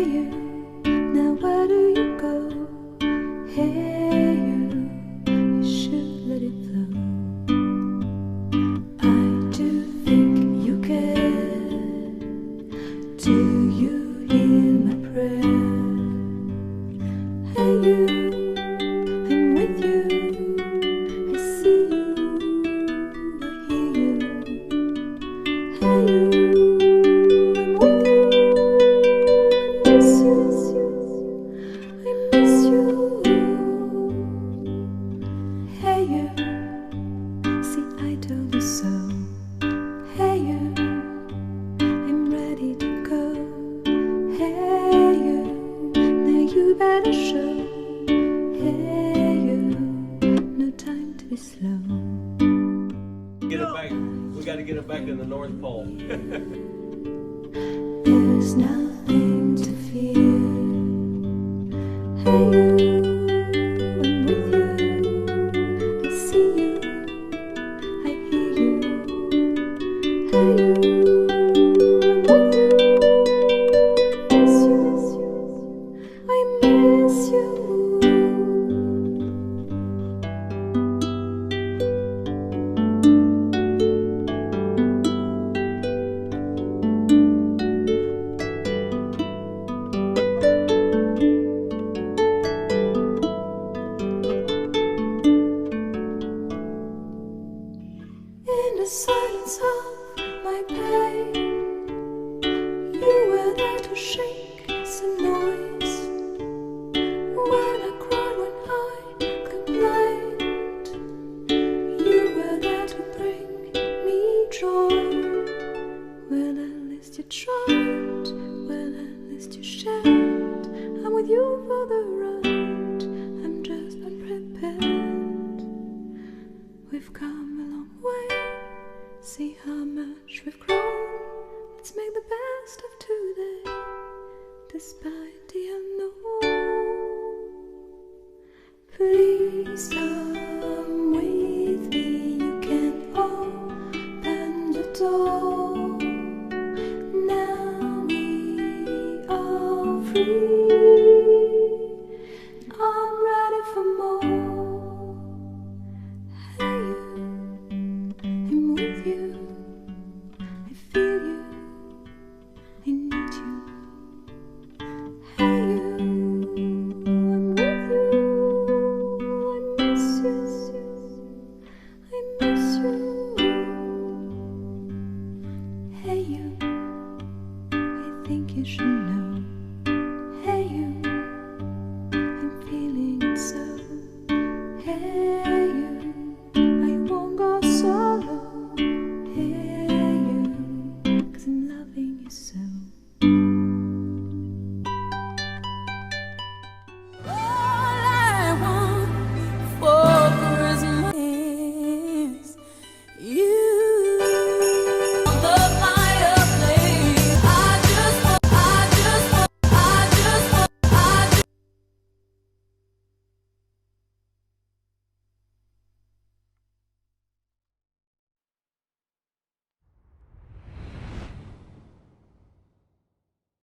you, now where do you go? Hey you should let it flow. I do think you care. Do you hear my prayer? Hey you, I'm with you. I see you, I hear you. Hey you, I'm with you. I miss you, I miss you. Hey you, see I told you so. Hey you, I'm ready to go. Hey you, now you better show. Hey you, no time to be slow. Get it back. We got to get it back in the North Pole. There's nothing to fear. Hey you, I'm with you. I see you, I hear you. Hey you, I'm with you. I miss you, I miss you. In the silence of my pain, you were there to shake some noise. When I cried, when I complained, you were there to bring me joy. Well, at least you tried, well, at least you shared. I'm with you for the ride, I'm just unprepared. We've come a long way, see how much we've grown. Let's make the best of today, despite the unknown. Please come with me, you can open the door. Now we are free.